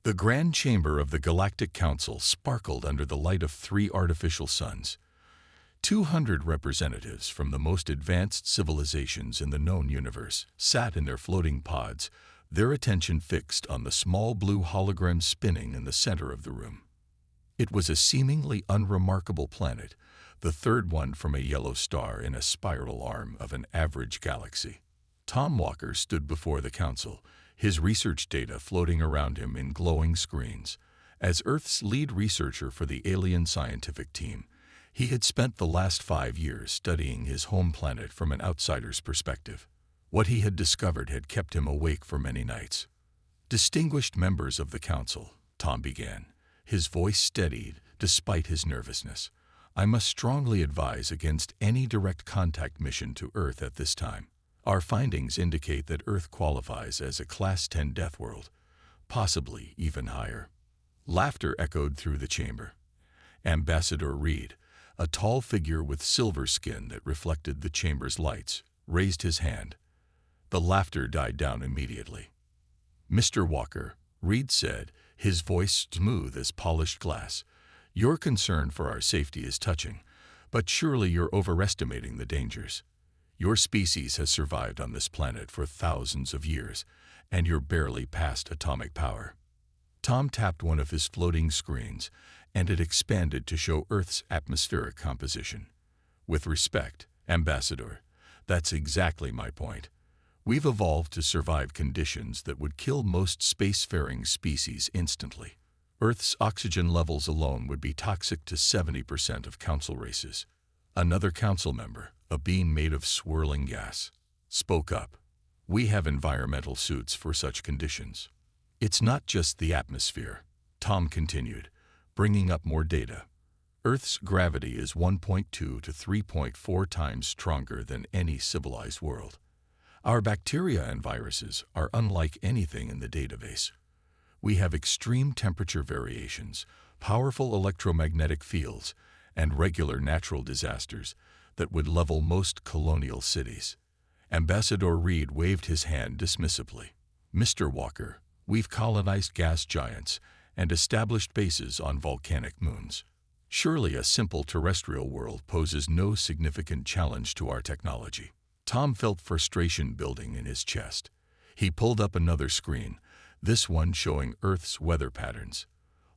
The grand chamber of the Galactic Council sparkled under the light of 3 artificial suns. 200 representatives from the most advanced civilizations in the known universe sat in their floating pods, their attention fixed on the small blue hologram spinning in the center of the room. It was a seemingly unremarkable planet, the third one from a yellow star in a spiral arm of an average galaxy. Tom Walker stood before the council, his research data floating around him in glowing screens. As Earth's lead researcher for the alien scientific team, he had spent the last 5 years studying his home planet from an outsider's perspective. What he had discovered had kept him awake for many nights. "Distinguished members of the council," Tom began, his voice steadied despite his nervousness, "I must strongly advise against any direct contact mission to Earth at this time. Our findings indicate that Earth qualifies as a Class 10 Deathworld, possibly even higher." Laughter echoed through the chamber. Ambassador Reed, a tall figure with silver skin that reflected the chamber's lights, raised his hand. The laughter died down immediately. "Mr. Walker," Reed said, his voice smooth as polished glass, "your concern for our safety is touching, but surely you're overestimating the dangers. Your species has survived on this planet for thousands of years, and you're barely past atomic power." Tom tapped one of his floating screens, and it expanded to show Earth's atmospheric composition. "With respect, Ambassador, that's exactly my point. We've evolved to survive conditions that would kill most spacefaring species instantly. Earth's oxygen levels alone would be toxic to 70% of council races." Another council member, a being made of swirling gas, spoke up. "We have environmental suits for such conditions." "It's not just the atmosphere," Tom continued, bringing up more data. "Earth's gravity is 1.2 to 3.4 times stronger than any civilized world. Our bacteria and viruses are unlike anything in the database. We have extreme temperature variations, powerful electromagnetic fields, and regular natural disasters that would level most colonial cities." Ambassador Reed waved his hand dismissively. "Mr. Walker, we've colonized gas giants and established bases on volcanic moons. Surely a simple terrestrial world poses no significant challenge to our technology." Tom felt frustration building in his chest. He pulled up another screen, this one showing Earth's weather patterns.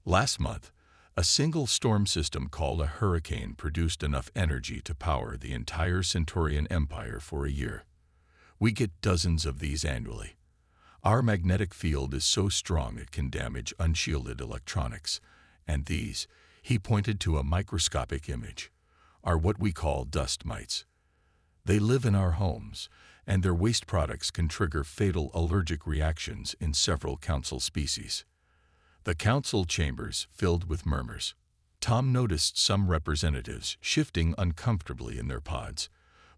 Last month, a single storm system called a hurricane produced enough energy to power the entire Centaurian Empire for a year. We get dozens of these annually. Our magnetic field is so strong it can damage unshielded electronics, and these, he pointed to a microscopic image, are what we call dust mites. They live in our homes, and their waste products can trigger fatal allergic reactions in several council species. The council chambers filled with murmurs. Tom noticed some representatives shifting uncomfortably in their pods,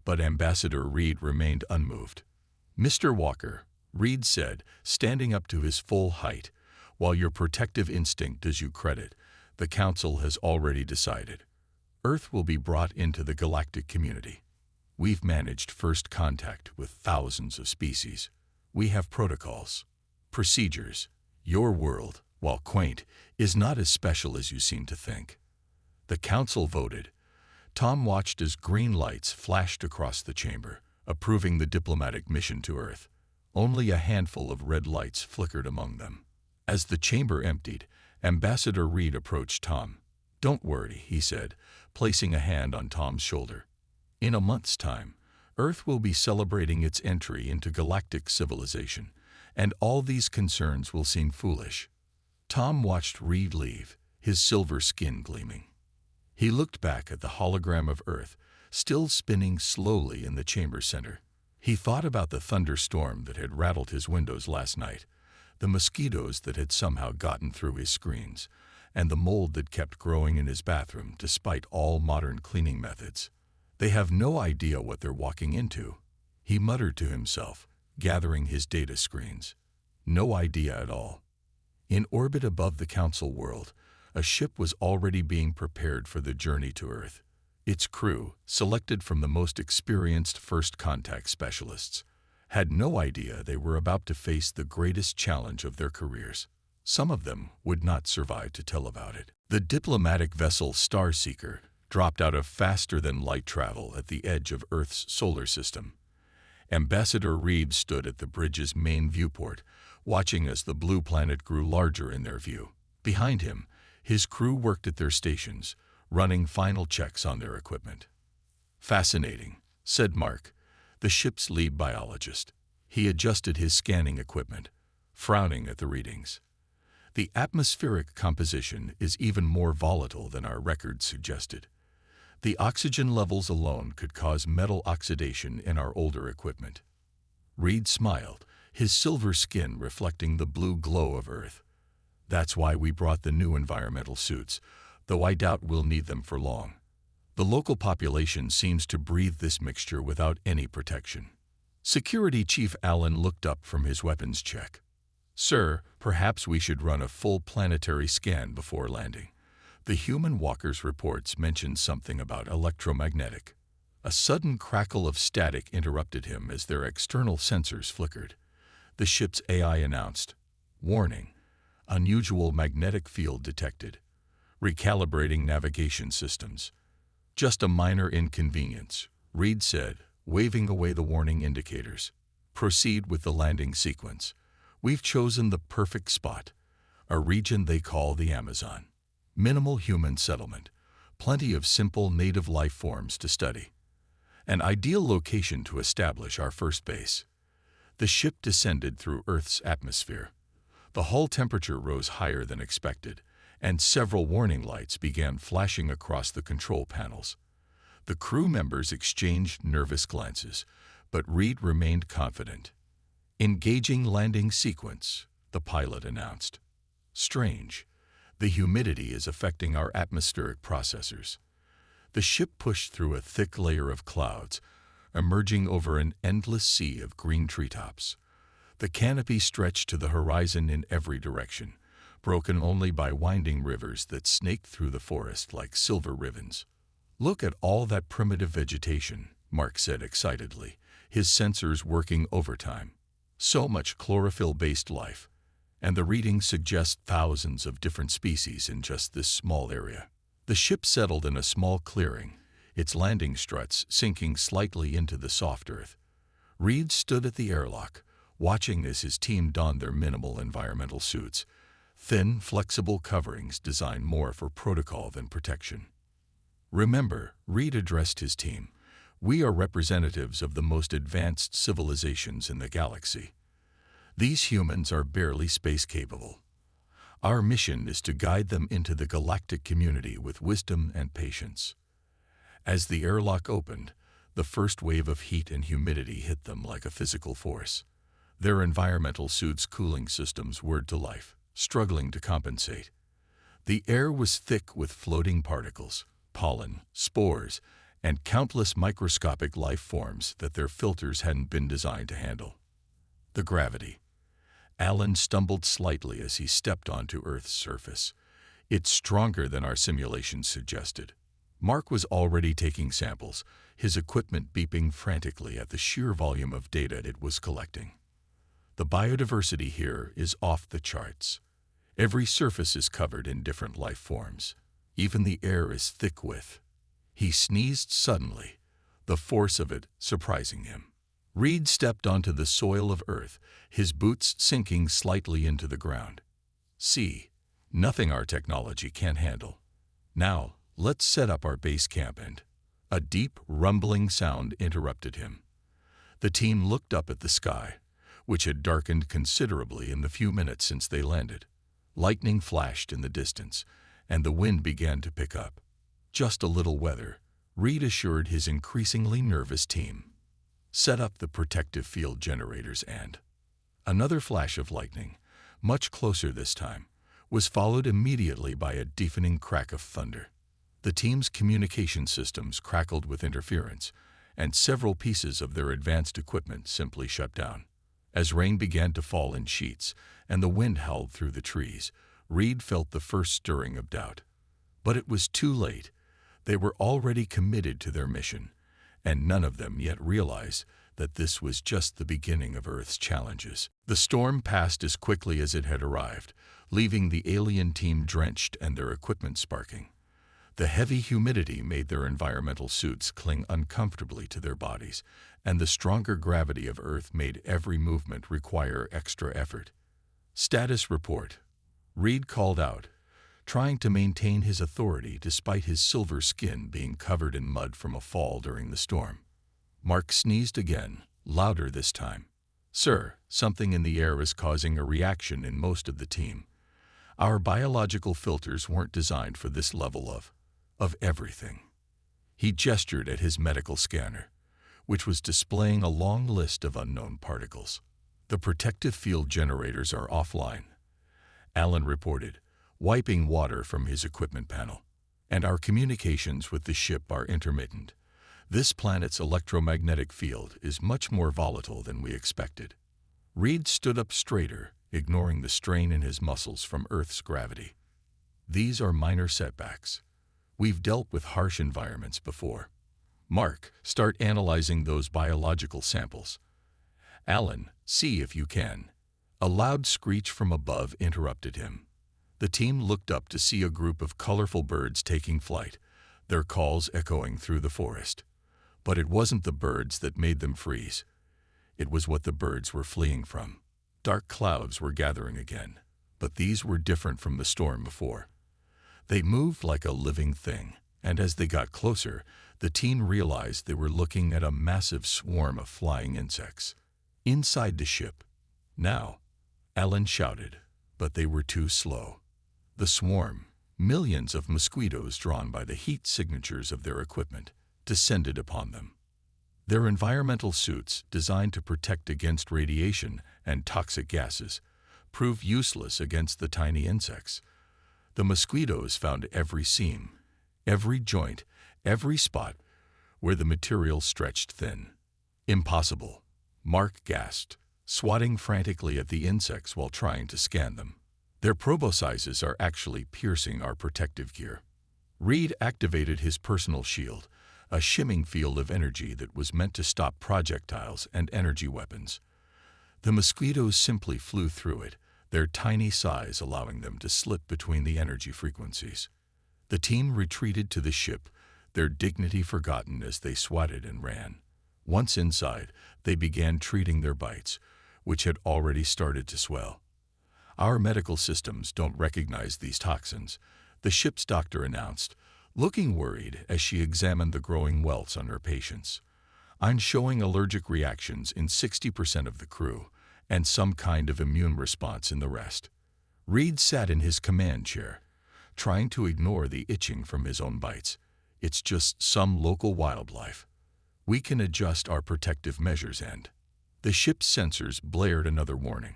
but Ambassador Reed remained unmoved. "Mr. Walker," Reed said, standing up to his full height, "while your protective instinct does you credit, the council has already decided. Earth will be brought into the galactic community. We've managed first contact with thousands of species. We have protocols, procedures. Your world, while quaint, is not as special as you seem to think." The council voted. Tom watched as green lights flashed across the chamber, approving the diplomatic mission to Earth. Only a handful of red lights flickered among them. As the chamber emptied, Ambassador Reed approached Tom. "Don't worry," he said, placing a hand on Tom's shoulder. "In a month's time, Earth will be celebrating its entry into galactic civilization, and all these concerns will seem foolish." Tom watched Reed leave, his silver skin gleaming. He looked back at the hologram of Earth, still spinning slowly in the chamber center. He thought about the thunderstorm that had rattled his windows last night, the mosquitoes that had somehow gotten through his screens, and the mold that kept growing in his bathroom despite all modern cleaning methods. "They have no idea what they're walking into," he muttered to himself, gathering his data screens. "No idea at all." In orbit above the council world, a ship was already being prepared for the journey to Earth. Its crew, selected from the most experienced first contact specialists, had no idea they were about to face the greatest challenge of their careers. Some of them would not survive to tell about it. The diplomatic vessel Starseeker dropped out of faster-than-light travel at the edge of Earth's solar system. Ambassador Reed stood at the bridge's main viewport, watching as the blue planet grew larger in their view. Behind him, his crew worked at their stations, running final checks on their equipment. "Fascinating," said Mark, the ship's lead biologist. He adjusted his scanning equipment, frowning at the readings. The atmospheric composition is even more volatile than our records suggested. The oxygen levels alone could cause metal oxidation in our older equipment. Reed smiled, his silver skin reflecting the blue glow of Earth. "That's why we brought the new environmental suits, though I doubt we'll need them for long. The local population seems to breathe this mixture without any protection." Security Chief Allen looked up from his weapons check. "Sir, perhaps we should run a full planetary scan before landing. The human walker's reports mentioned something about electromagnetic." A sudden crackle of static interrupted him as their external sensors flickered. The ship's AI announced, "Warning, unusual magnetic field detected. Recalibrating navigation systems." "Just a minor inconvenience," Reed said, waving away the warning indicators. "Proceed with the landing sequence. We've chosen the perfect spot, a region they call the Amazon. Minimal human settlement, plenty of simple native life forms to study. An ideal location to establish our first base." The ship descended through Earth's atmosphere. The hull temperature rose higher than expected, and several warning lights began flashing across the control panels. The crew members exchanged nervous glances, but Reed remained confident. "Engaging landing sequence," the pilot announced. "Strange. The humidity is affecting our atmospheric processors." The ship pushed through a thick layer of clouds, emerging over an endless sea of green treetops. The canopy stretched to the horizon in every direction, broken only by winding rivers that snaked through the forest like silver ribbons. "Look at all that primitive vegetation," Mark said excitedly, his sensors working overtime. "So much chlorophyll-based life, and the readings suggest thousands of different species in just this small area." The ship settled in a small clearing, its landing struts sinking slightly into the soft earth. Reed stood at the airlock, watching as his team donned their minimal environmental suits, thin, flexible coverings designed more for protocol than protection. "Remember," Reed addressed his team, "we are representatives of the most advanced civilizations in the galaxy. These humans are barely space-capable. Our mission is to guide them into the galactic community with wisdom and patience." As the airlock opened, the first wave of heat and humidity hit them like a physical force. Their environmental suits' cooling systems whirred to life, struggling to compensate. The air was thick with floating particles, pollen, spores, and countless microscopic life forms that their filters hadn't been designed to handle. The gravity. Alan stumbled slightly as he stepped onto Earth's surface. "It's stronger than our simulations suggested." Mark was already taking samples, his equipment beeping frantically at the sheer volume of data it was collecting. "The biodiversity here is off the charts. Every surface is covered in different life forms. Even the air is thick with." He sneezed suddenly, the force of it surprising him. Reed stepped onto the soil of Earth, his boots sinking slightly into the ground. "See, nothing our technology can't handle. Now, let's set up our base camp." And a deep, rumbling sound interrupted him. The team looked up at the sky, which had darkened considerably in the few minutes since they landed. Lightning flashed in the distance, and the wind began to pick up. "Just a little weather," Reed assured his increasingly nervous team. "Set up the protective field generators." And another flash of lightning, much closer this time, was followed immediately by a deafening crack of thunder. The team's communication systems crackled with interference, and several pieces of their advanced equipment simply shut down. As rain began to fall in sheets and the wind howled through the trees, Reed felt the first stirring of doubt. But it was too late. They were already committed to their mission, and none of them yet realized that this was just the beginning of Earth's challenges. The storm passed as quickly as it had arrived, leaving the alien team drenched and their equipment sparking. The heavy humidity made their environmental suits cling uncomfortably to their bodies, and the stronger gravity of Earth made every movement require extra effort. Status report. Reed called out, trying to maintain his authority despite his silver skin being covered in mud from a fall during the storm. Mark sneezed again, louder this time. Sir, something in the air is causing a reaction in most of the team. Our biological filters weren't designed for this level of everything. He gestured at his medical scanner, which was displaying a long list of unknown particles. The protective field generators are offline, Alan reported, wiping water from his equipment panel. And our communications with the ship are intermittent. This planet's electromagnetic field is much more volatile than we expected. Reed stood up straighter, ignoring the strain in his muscles from Earth's gravity. These are minor setbacks. We've dealt with harsh environments before. Mark, start analyzing those biological samples. Alan, see if you can. A loud screech from above interrupted him. The team looked up to see a group of colorful birds taking flight, their calls echoing through the forest. But it wasn't the birds that made them freeze. It was what the birds were fleeing from. Dark clouds were gathering again, but these were different from the storm before. They moved like a living thing, and as they got closer, the team realized they were looking at a massive swarm of flying insects. Inside the ship. Now, Alan shouted, but they were too slow. The swarm, millions of mosquitoes drawn by the heat signatures of their equipment, descended upon them. Their environmental suits, designed to protect against radiation and toxic gases, proved useless against the tiny insects. The mosquitoes found every seam, every joint, every spot where the material stretched thin. Impossible, Mark gasped, swatting frantically at the insects while trying to scan them. Their proboscises are actually piercing our protective gear. Reed activated his personal shield, a shimming field of energy that was meant to stop projectiles and energy weapons. The mosquitoes simply flew through it, their tiny size allowing them to slip between the energy frequencies. The team retreated to the ship, their dignity forgotten as they swatted and ran. Once inside, they began treating their bites, which had already started to swell. Our medical systems don't recognize these toxins, the ship's doctor announced, looking worried as she examined the growing welts on her patients. I'm showing allergic reactions in 60% of the crew, and some kind of immune response in the rest. Reed sat in his command chair, trying to ignore the itching from his own bites. It's just some local wildlife. We can adjust our protective measures and... The ship's sensors blared another warning.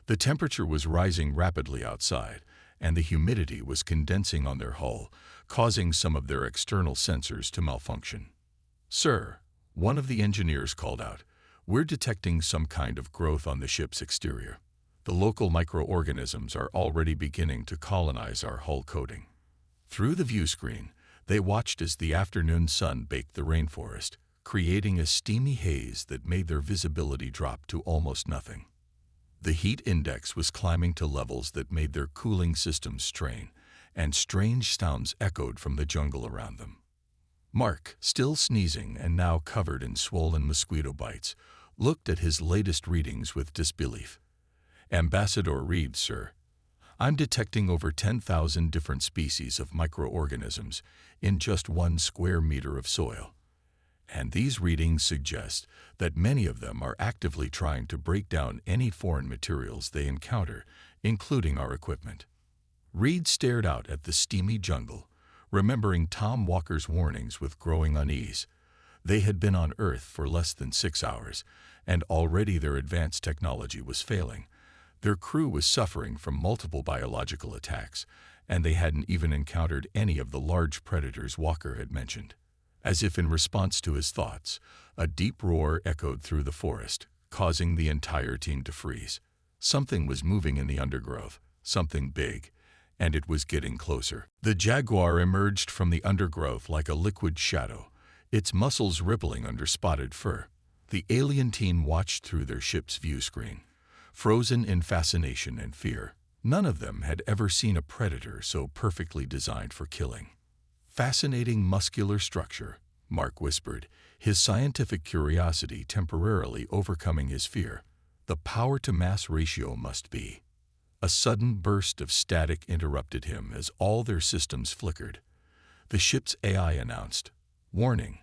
The temperature was rising rapidly outside, and the humidity was condensing on their hull, causing some of their external sensors to malfunction. Sir, one of the engineers called out, we're detecting some kind of growth on the ship's exterior. The local microorganisms are already beginning to colonize our hull coating. Through the view screen, they watched as the afternoon sun baked the rainforest, creating a steamy haze that made their visibility drop to almost nothing. The heat index was climbing to levels that made their cooling systems strain, and strange sounds echoed from the jungle around them. Mark, still sneezing and now covered in swollen mosquito bites, looked at his latest readings with disbelief. Ambassador Reed, sir, I'm detecting over 10,000 different species of microorganisms in just 1 square meter of soil. And these readings suggest that many of them are actively trying to break down any foreign materials they encounter, including our equipment. Reed stared out at the steamy jungle, remembering Tom Walker's warnings with growing unease. They had been on Earth for less than 6 hours, and already their advanced technology was failing. Their crew was suffering from multiple biological attacks, and they hadn't even encountered any of the large predators Walker had mentioned. As if in response to his thoughts, a deep roar echoed through the forest, causing the entire team to freeze. Something was moving in the undergrowth, something big, and it was getting closer. The jaguar emerged from the undergrowth like a liquid shadow, its muscles rippling under spotted fur. The alien team watched through their ship's view screen, frozen in fascination and fear. None of them had ever seen a predator so perfectly designed for killing. "Fascinating muscular structure," Mark whispered, his scientific curiosity temporarily overcoming his fear. "The power-to-mass ratio must be." A sudden burst of static interrupted him as all their systems flickered. The ship's AI announced, "Warning,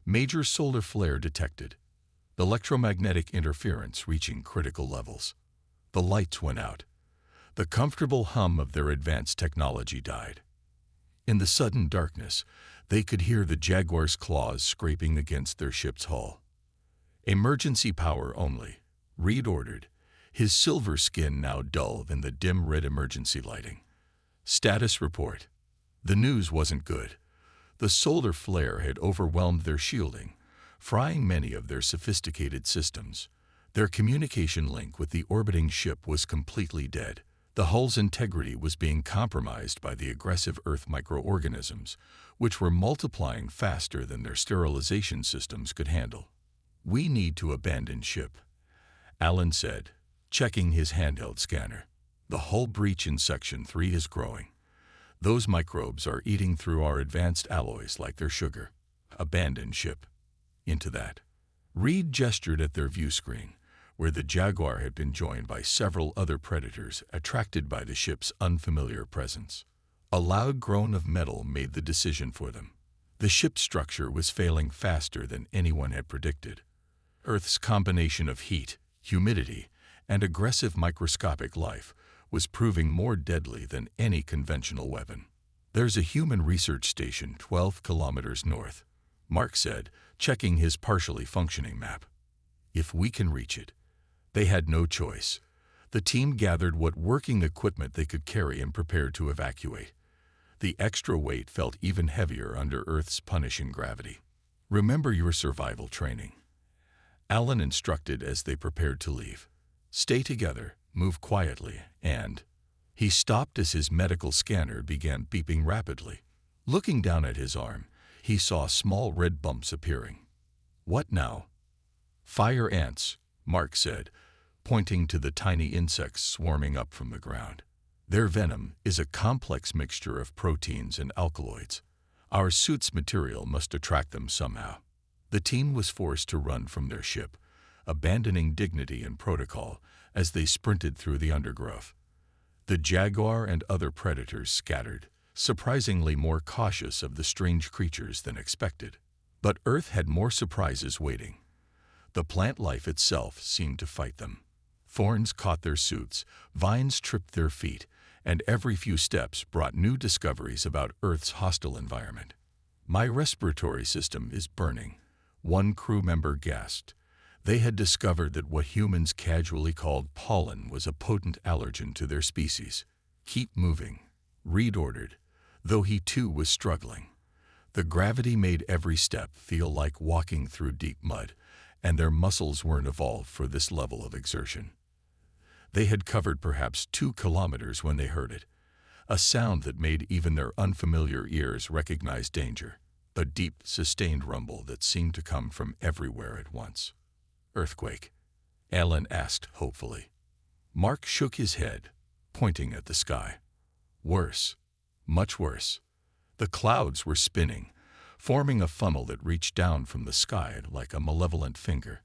major solar flare detected. Electromagnetic interference reaching critical levels." The lights went out. The comfortable hum of their advanced technology died. In the sudden darkness, they could hear the Jaguar's claws scraping against their ship's hull. "Emergency power only," Reed ordered, his silver skin now dull in the dim red emergency lighting. "Status report." The news wasn't good. The solar flare had overwhelmed their shielding, frying many of their sophisticated systems. Their communication link with the orbiting ship was completely dead. The hull's integrity was being compromised by the aggressive Earth microorganisms, which were multiplying faster than their sterilization systems could handle. "We need to abandon ship," Alan said, checking his handheld scanner. "The hull breach in Section 3 is growing. Those microbes are eating through our advanced alloys like their sugar. Abandon ship." "Into that." Reed gestured at their view screen, where the Jaguar had been joined by several other predators attracted by the ship's unfamiliar presence. A loud groan of metal made the decision for them. The ship's structure was failing faster than anyone had predicted. Earth's combination of heat, humidity, and aggressive microscopic life was proving more deadly than any conventional weapon. "There's a human research station 12 kilometers north," Mark said, checking his partially functioning map. "If we can reach it." They had no choice. The team gathered what working equipment they could carry and prepared to evacuate. The extra weight felt even heavier under Earth's punishing gravity. "Remember your survival training," Alan instructed as they prepared to leave. "Stay together, move quietly, and—" He stopped as his medical scanner began beeping rapidly. Looking down at his arm, he saw small red bumps appearing. "What now?" "Fire ants," Mark said, pointing to the tiny insects swarming up from the ground. "Their venom is a complex mixture of proteins and alkaloids. Our suit's material must attract them somehow." The team was forced to run from their ship, abandoning dignity and protocol as they sprinted through the undergrowth. The Jaguar and other predators scattered, surprisingly more cautious of the strange creatures than expected. But Earth had more surprises waiting. The plant life itself seemed to fight them. Thorns caught their suits, vines tripped their feet, and every few steps brought new discoveries about Earth's hostile environment. "My respiratory system is burning," one crew member gasped. They had discovered that what humans casually called pollen was a potent allergen to their species. "Keep moving," Reed ordered, though he too was struggling. The gravity made every step feel like walking through deep mud, and their muscles weren't evolved for this level of exertion. They had covered perhaps 2 kilometers when they heard it, a sound that made even their unfamiliar ears recognize danger, a deep, sustained rumble that seemed to come from everywhere at once. "Earthquake?" Alan asked hopefully. Mark shook his head, pointing at the sky. "Worse. Much worse." The clouds were spinning, forming a funnel that reached down from the sky like a malevolent finger.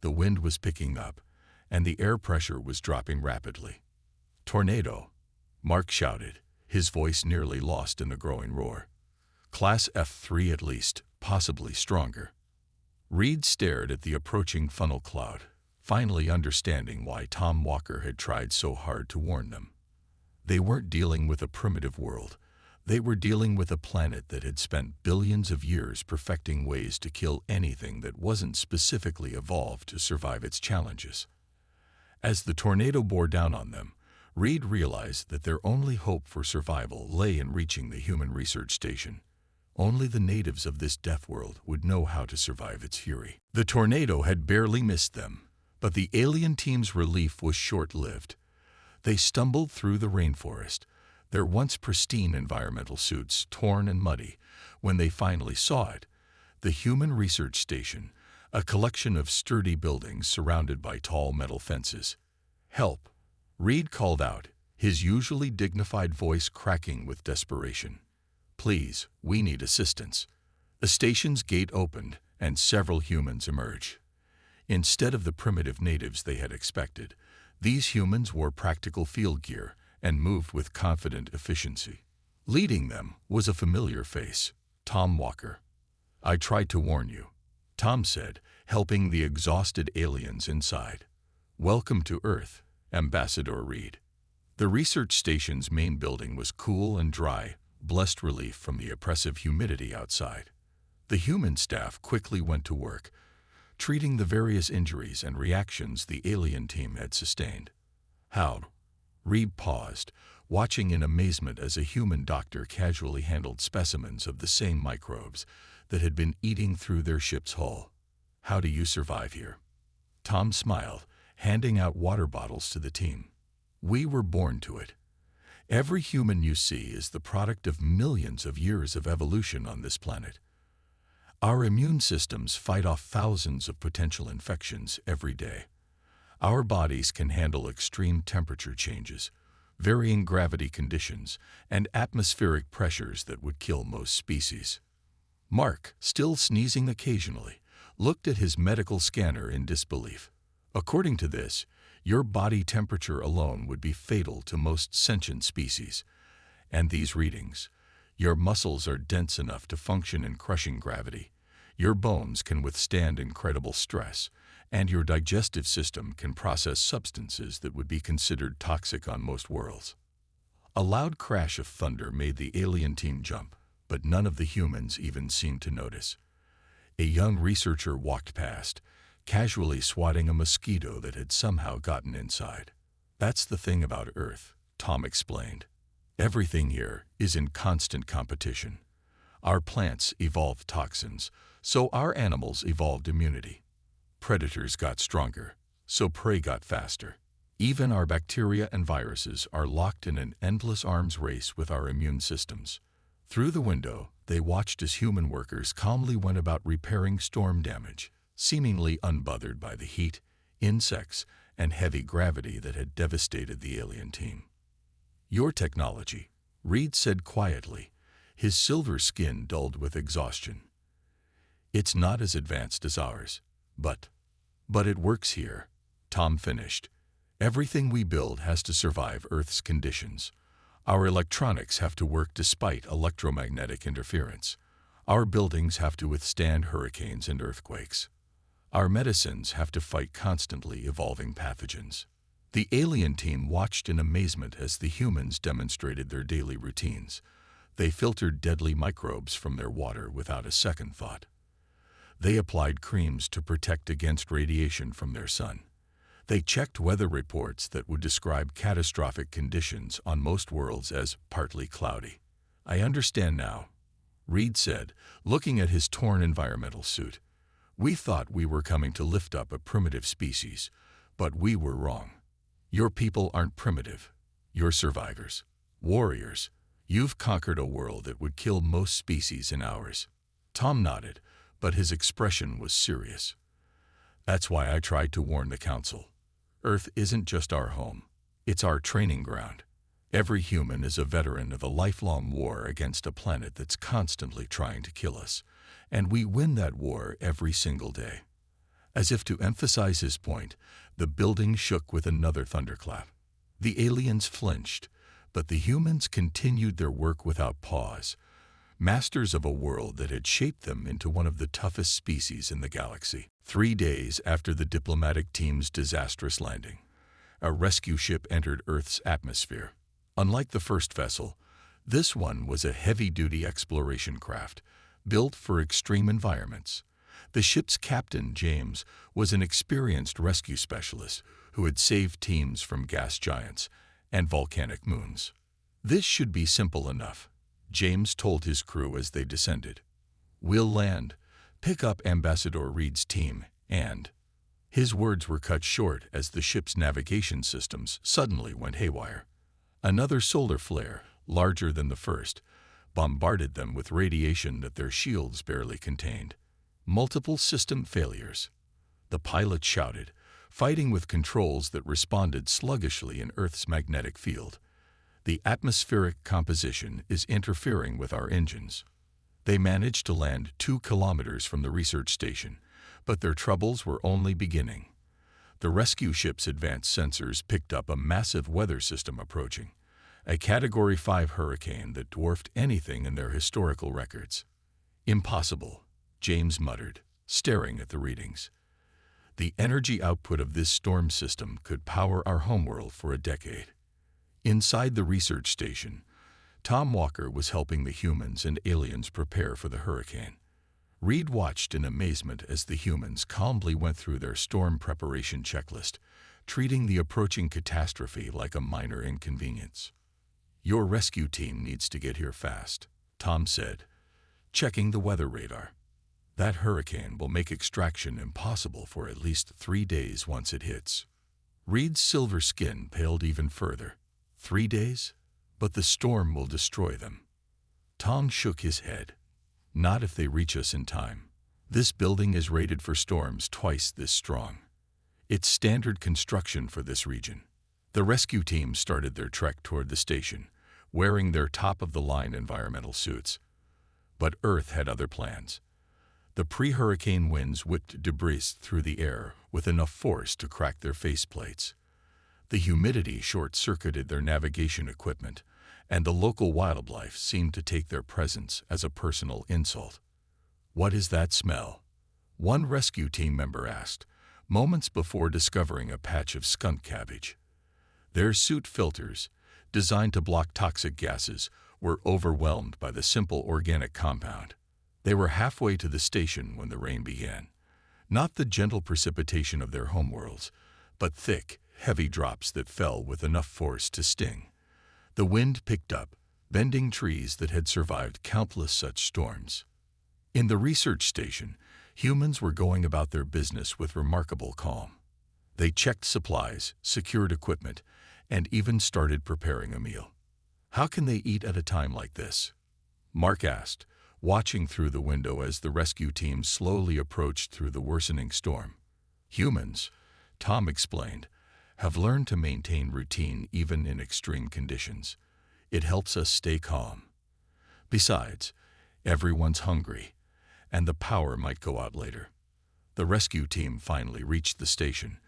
The wind was picking up, and the air pressure was dropping rapidly. "Tornado," Mark shouted, his voice nearly lost in the growing roar. "Class F3 at least, possibly stronger." Reed stared at the approaching funnel cloud, finally understanding why Tom Walker had tried so hard to warn them. They weren't dealing with a primitive world. They were dealing with a planet that had spent billions of years perfecting ways to kill anything that wasn't specifically evolved to survive its challenges. As the tornado bore down on them, Reed realized that their only hope for survival lay in reaching the human research station. Only the natives of this Deathworld would know how to survive its fury. The tornado had barely missed them, but the alien team's relief was short-lived. They stumbled through the rainforest, their once pristine environmental suits torn and muddy, when they finally saw it, the human research station, a collection of sturdy buildings surrounded by tall metal fences. "Help!" Reed called out, his usually dignified voice cracking with desperation. "Please, we need assistance." The station's gate opened, and several humans emerged. Instead of the primitive natives they had expected, these humans wore practical field gear and moved with confident efficiency. Leading them was a familiar face, Tom Walker. "I tried to warn you," Tom said, helping the exhausted aliens inside. "Welcome to Earth, Ambassador Reed." The research station's main building was cool and dry, blessed relief from the oppressive humidity outside. The human staff quickly went to work, treating the various injuries and reactions the alien team had sustained. "How?" Reed paused, watching in amazement as a human doctor casually handled specimens of the same microbes that had been eating through their ship's hull. "How do you survive here?" Tom smiled, handing out water bottles to the team. "We were born to it. Every human you see is the product of millions of years of evolution on this planet. Our immune systems fight off thousands of potential infections every day. Our bodies can handle extreme temperature changes, varying gravity conditions, and atmospheric pressures that would kill most species." Mark, still sneezing occasionally, looked at his medical scanner in disbelief. "According to this, your body temperature alone would be fatal to most sentient species. And these readings, your muscles are dense enough to function in crushing gravity, your bones can withstand incredible stress, and your digestive system can process substances that would be considered toxic on most worlds." A loud crash of thunder made the alien team jump, but none of the humans even seemed to notice. A young researcher walked past, casually swatting a mosquito that had somehow gotten inside. "That's the thing about Earth," Tom explained. "Everything here is in constant competition. Our plants evolved toxins, so our animals evolved immunity. Predators got stronger, so prey got faster. Even our bacteria and viruses are locked in an endless arms race with our immune systems." Through the window, they watched as human workers calmly went about repairing storm damage, seemingly unbothered by the heat, insects, and heavy gravity that had devastated the alien team. "Your technology," Reed said quietly, his silver skin dulled with exhaustion. "It's not as advanced as ours, but it works here," Tom finished. "Everything we build has to survive Earth's conditions. Our electronics have to work despite electromagnetic interference. Our buildings have to withstand hurricanes and earthquakes. Our medicines have to fight constantly evolving pathogens." The alien team watched in amazement as the humans demonstrated their daily routines. They filtered deadly microbes from their water without a second thought. They applied creams to protect against radiation from their sun. They checked weather reports that would describe catastrophic conditions on most worlds as partly cloudy. "I understand now," Reed said, looking at his torn environmental suit. "We thought we were coming to lift up a primitive species, but we were wrong. Your people aren't primitive. You're survivors, warriors. You've conquered a world that would kill most species in hours." Tom nodded, but his expression was serious. "That's why I tried to warn the Council. Earth isn't just our home. It's our training ground. Every human is a veteran of a lifelong war against a planet that's constantly trying to kill us, and we win that war every single day." As if to emphasize his point, the building shook with another thunderclap. The aliens flinched, but the humans continued their work without pause, masters of a world that had shaped them into one of the toughest species in the galaxy. 3 days after the diplomatic team's disastrous landing, a rescue ship entered Earth's atmosphere. Unlike the first vessel, this one was a heavy-duty exploration craft, built for extreme environments. The ship's captain, James, was an experienced rescue specialist who had saved teams from gas giants and volcanic moons. "This should be simple enough," James told his crew as they descended. "We'll land, pick up Ambassador Reed's team, and—" His words were cut short as the ship's navigation systems suddenly went haywire. Another solar flare, larger than the first, bombarded them with radiation that their shields barely contained. Multiple system failures. The pilot shouted, fighting with controls that responded sluggishly in Earth's magnetic field. The atmospheric composition is interfering with our engines. They managed to land 2 kilometers from the research station, but their troubles were only beginning. The rescue ship's advanced sensors picked up a massive weather system approaching, a Category 5 hurricane that dwarfed anything in their historical records. Impossible, James muttered, staring at the readings. The energy output of this storm system could power our homeworld for a decade. Inside the research station, Tom Walker was helping the humans and aliens prepare for the hurricane. Reed watched in amazement as the humans calmly went through their storm preparation checklist, treating the approaching catastrophe like a minor inconvenience. "Your rescue team needs to get here fast," Tom said, checking the weather radar. "That hurricane will make extraction impossible for at least 3 days once it hits." Reed's silver skin paled even further. 3 days? But the storm will destroy them. Tom shook his head. "Not if they reach us in time. This building is rated for storms twice this strong. It's standard construction for this region." The rescue team started their trek toward the station, wearing their top-of-the-line environmental suits. But Earth had other plans. The pre-hurricane winds whipped debris through the air with enough force to crack their faceplates. The humidity short-circuited their navigation equipment, and the local wildlife seemed to take their presence as a personal insult. "What is that smell?" one rescue team member asked, moments before discovering a patch of skunk cabbage. Their suit filters, designed to block toxic gases, were overwhelmed by the simple organic compound. They were halfway to the station when the rain began. Not the gentle precipitation of their homeworlds, but thick, heavy drops that fell with enough force to sting. The wind picked up, bending trees that had survived countless such storms. In the research station, humans were going about their business with remarkable calm. They checked supplies, secured equipment, and even started preparing a meal. "How can they eat at a time like this?" Mark asked, watching through the window as the rescue team slowly approached through the worsening storm. "Humans," Tom explained, "have learned to maintain routine even in extreme conditions. It helps us stay calm. Besides, everyone's hungry, and the power might go out later." The rescue team finally reached the station,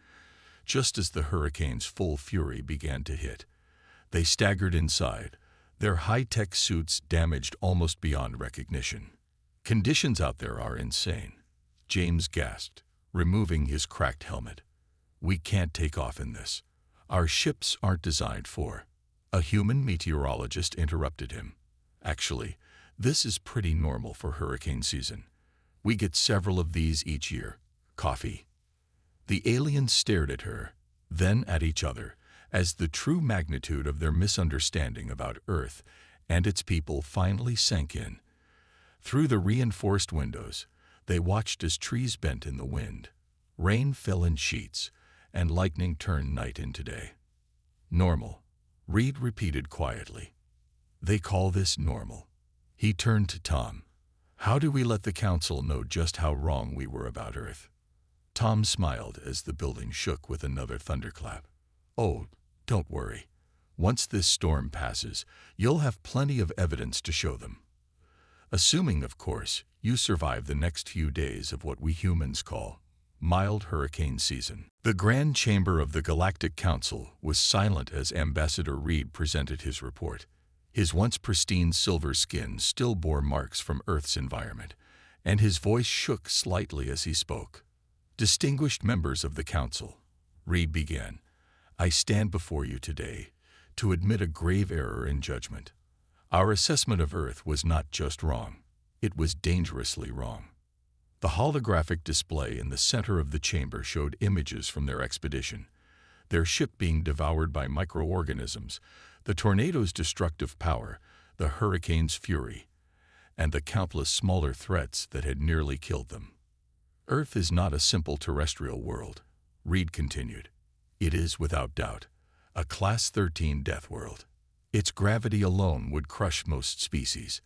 just as the hurricane's full fury began to hit. They staggered inside, their high-tech suits damaged almost beyond recognition. "Conditions out there are insane," James gasped, removing his cracked helmet. "We can't take off in this. Our ships aren't designed for—" A human meteorologist interrupted him. "Actually, this is pretty normal for hurricane season. We get several of these each year. Coffee." The aliens stared at her, then at each other, as the true magnitude of their misunderstanding about Earth and its people finally sank in. Through the reinforced windows, they watched as trees bent in the wind. Rain fell in sheets, and lightning turned night into day. "Normal," Reed repeated quietly. "They call this normal." He turned to Tom. "How do we let the council know just how wrong we were about Earth?" Tom smiled as the building shook with another thunderclap. "Oh, don't worry. Once this storm passes, you'll have plenty of evidence to show them. Assuming, of course, you survive the next few days of what we humans call mild hurricane season." The Grand Chamber of the Galactic Council was silent as Ambassador Reed presented his report. His once pristine silver skin still bore marks from Earth's environment, and his voice shook slightly as he spoke. "Distinguished members of the Council," Reed began, "I stand before you today to admit a grave error in judgment. Our assessment of Earth was not just wrong, it was dangerously wrong." The holographic display in the center of the chamber showed images from their expedition, their ship being devoured by microorganisms, the tornado's destructive power, the hurricane's fury, and the countless smaller threats that had nearly killed them. "Earth is not a simple terrestrial world," Reed continued. "It is, without doubt, a Class 13 death world. Its gravity alone would crush most species.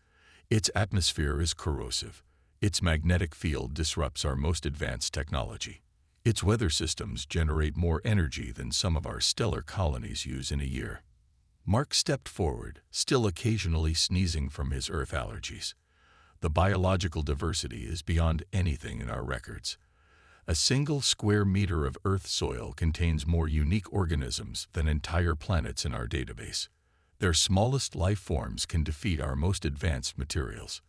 Its atmosphere is corrosive. Its magnetic field disrupts our most advanced technology. Its weather systems generate more energy than some of our stellar colonies use in a year. Mark stepped forward, still occasionally sneezing from his Earth allergies. The biological diversity is beyond anything in our records. A single square meter of Earth soil contains more unique organisms than entire planets in our database. Their smallest life forms can defeat our most advanced materials.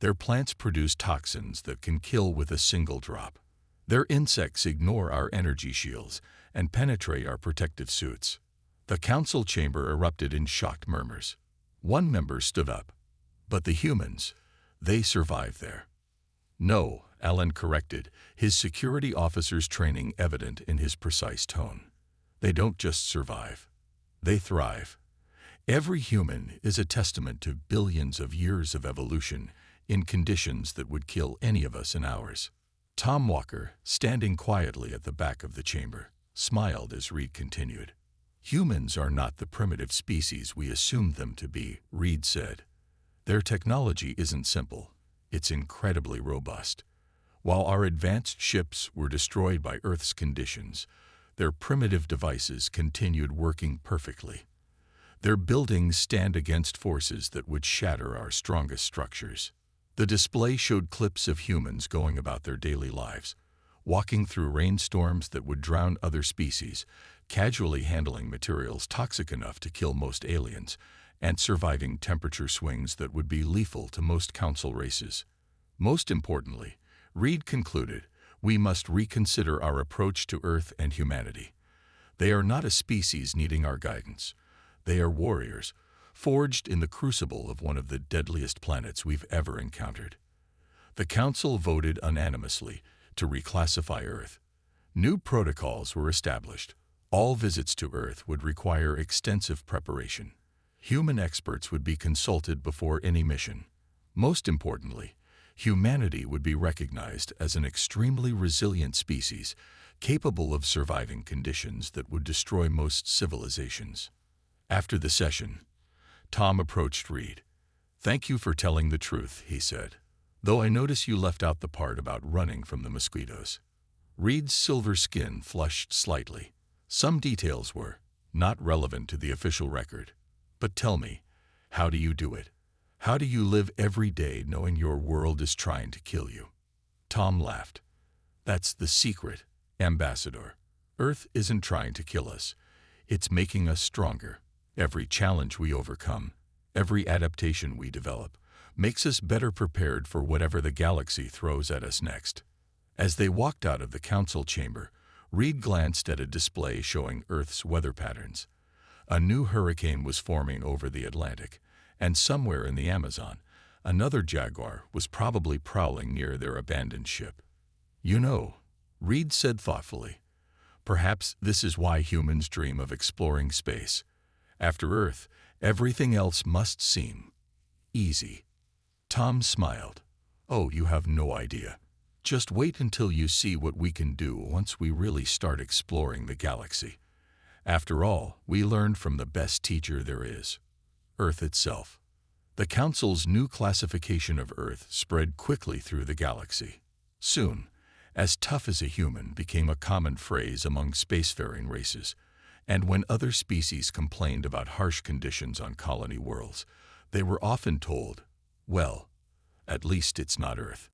Their plants produce toxins that can kill with a single drop. Their insects ignore our energy shields and penetrate our protective suits. The council chamber erupted in shocked murmurs. One member stood up. But the humans, they survive there. No, Alan corrected, his security officer's training evident in his precise tone. They don't just survive. They thrive. Every human is a testament to billions of years of evolution in conditions that would kill any of us in hours. Tom Walker, standing quietly at the back of the chamber, smiled as Reed continued. Humans are not the primitive species we assumed them to be, Reed said. Their technology isn't simple. It's incredibly robust. While our advanced ships were destroyed by Earth's conditions, their primitive devices continued working perfectly. Their buildings stand against forces that would shatter our strongest structures. The display showed clips of humans going about their daily lives, walking through rainstorms that would drown other species, casually handling materials toxic enough to kill most aliens, and surviving temperature swings that would be lethal to most council races. Most importantly, Reed concluded, we must reconsider our approach to Earth and humanity. They are not a species needing our guidance. They are warriors, forged in the crucible of one of the deadliest planets we've ever encountered. The Council voted unanimously to reclassify Earth. New protocols were established. All visits to Earth would require extensive preparation. Human experts would be consulted before any mission. Most importantly, humanity would be recognized as an extremely resilient species, capable of surviving conditions that would destroy most civilizations. After the session, Tom approached Reed. "Thank you for telling the truth," he said, "though I notice you left out the part about running from the mosquitoes." Reed's silver skin flushed slightly. Some details were not relevant to the official record. But tell me, how do you do it? How do you live every day knowing your world is trying to kill you? Tom laughed. "That's the secret, Ambassador. Earth isn't trying to kill us. It's making us stronger. Every challenge we overcome, every adaptation we develop, makes us better prepared for whatever the galaxy throws at us next." As they walked out of the council chamber, Reed glanced at a display showing Earth's weather patterns. A new hurricane was forming over the Atlantic, and somewhere in the Amazon, another jaguar was probably prowling near their abandoned ship. "You know," Reed said thoughtfully, "perhaps this is why humans dream of exploring space. After Earth, everything else must seem easy." Tom smiled. "Oh, you have no idea. Just wait until you see what we can do once we really start exploring the galaxy. After all, we learned from the best teacher there is, Earth itself." The Council's new classification of Earth spread quickly through the galaxy. Soon, "as tough as a human" became a common phrase among spacefaring races, and when other species complained about harsh conditions on colony worlds, they were often told, "Well, at least it's not Earth."